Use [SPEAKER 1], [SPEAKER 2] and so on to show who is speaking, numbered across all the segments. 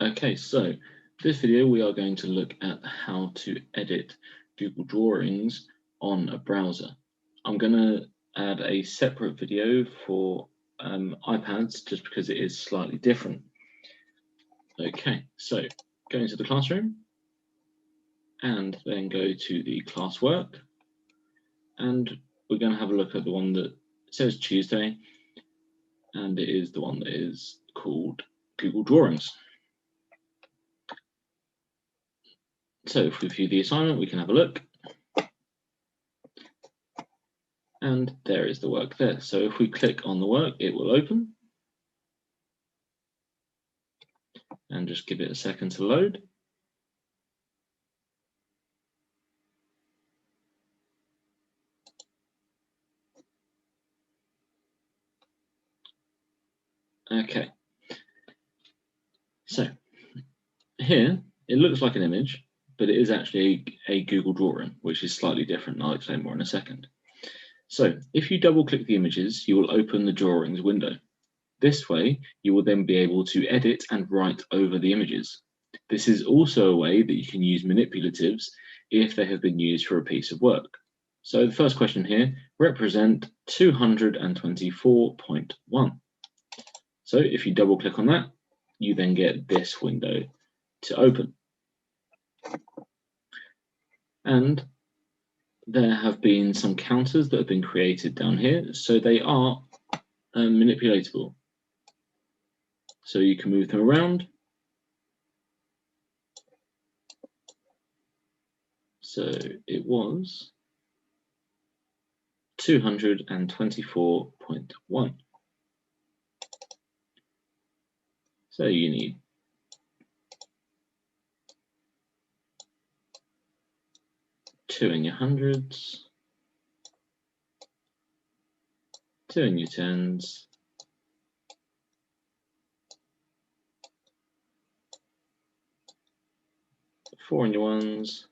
[SPEAKER 1] Okay, so this video we are going to look at how to edit Google Drawings on a browser. I'm going to add a separate video for iPads just because it is slightly different. Okay, so go into the classroom and then go to the classwork, and we're going to have a look at the one that says Tuesday, and it is the one that is called Google Drawings. So if we view the assignment, we can have a look. And there is the work there. So if we click on the work, it will open. And just give it a second to load. Okay. So here, it looks like an image, but it is actually a Google drawing, which is slightly different. I'll explain more in a second. So if you double click the images, you will open the drawings window. This way, you will then be able to edit and write over the images. This is also a way that you can use manipulatives if they have been used for a piece of work. So the first question here, represent 224.1. So if you double click on that, you then get this window to open. And there have been some counters that have been created down here, so they are manipulatable. So you can move them around. So it was 224.1. So you need two in your hundreds, two in your tens, four in your ones,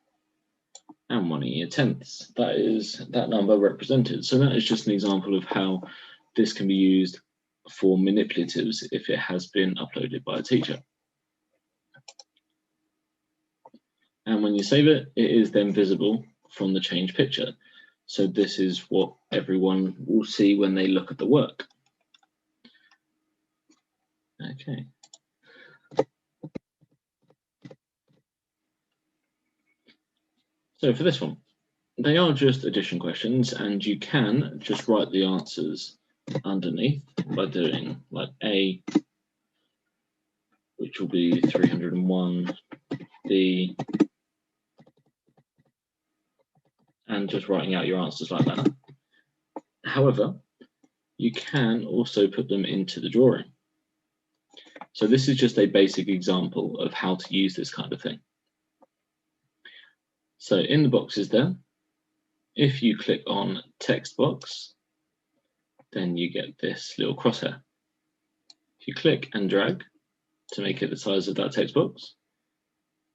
[SPEAKER 1] and one in your tenths. That is that number represented. So that is just an example of how this can be used for manipulatives if it has been uploaded by a teacher. And when you save it, it is then visible from the change picture. So this is what everyone will see when they look at the work. Okay. So for this one, they are just addition questions, and you can just write the answers underneath by doing like A, which will be 301, B, and just writing out your answers like that. However, you can also put them into the drawing. So this is just a basic example of how to use this kind of thing. So in the boxes there, if you click on text box, then you get this little crosshair. If you click and drag to make it the size of that text box,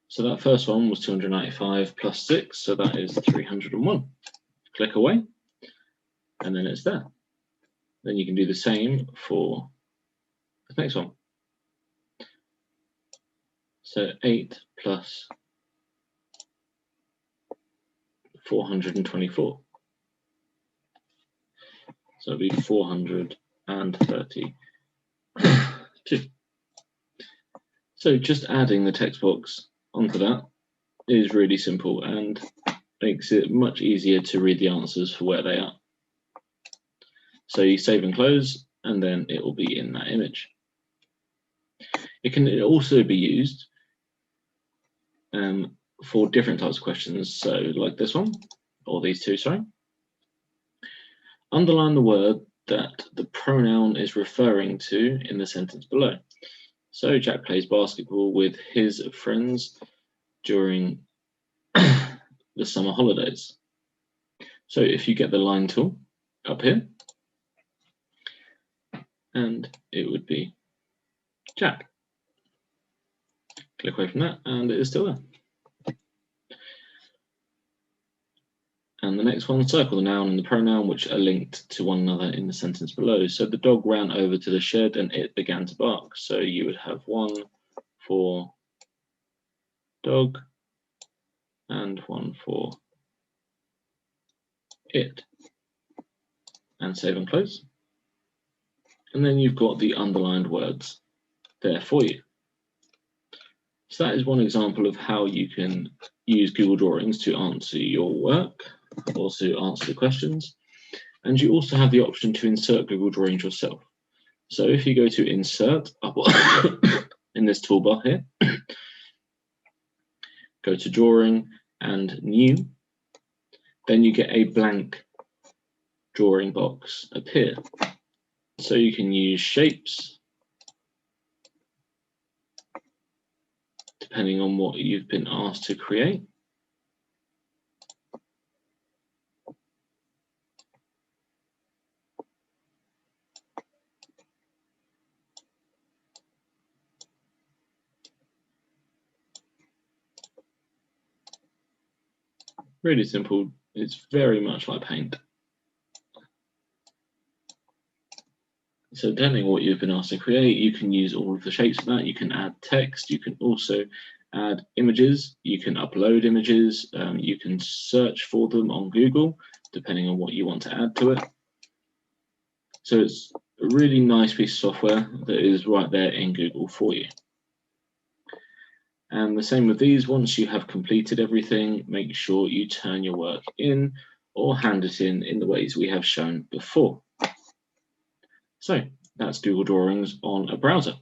[SPEAKER 1] so that first one was 295 plus 6, so that is 301. Click away, and then it's there. Then you can do the same for the next one. So 8 plus 424. So it'll be 432. So just adding the text box onto that is really simple and makes it much easier to read the answers for where they are. So you save and close, and then it will be in that image. It can also be used for different types of questions. So like this one, or these two, sorry. Underline the word that the pronoun is referring to in the sentence below. So Jack plays basketball with his friends during the summer holidays. So if you get the line tool up here, and it would be Jack. Click away from that, and it is still there. And the next one, circle the noun and the pronoun which are linked to one another in the sentence below. So the dog ran over to the shed and it began to bark. So you would have 1, for dog and one for it, and save and close. And then you've got the underlined words there for you. So that is one example of how you can use Google Drawings to answer your work, also answer the questions. And you also have the option to insert Google Drawings yourself. So if you go to Insert up in this toolbar here, go to Drawing and New, then you get a blank drawing box appear. So you can use shapes, depending on what you've been asked to create. Really simple. It's very much like Paint. So depending on what you've been asked to create, you can use all of the shapes of that. You can add text. You can also add images. You can upload images. You can search for them on Google, depending on what you want to add to it. So it's a really nice piece of software that is right there in Google for you. And the same with these. Once you have completed everything, make sure you turn your work in or hand it in the ways we have shown before. So that's Google Drawings on a browser.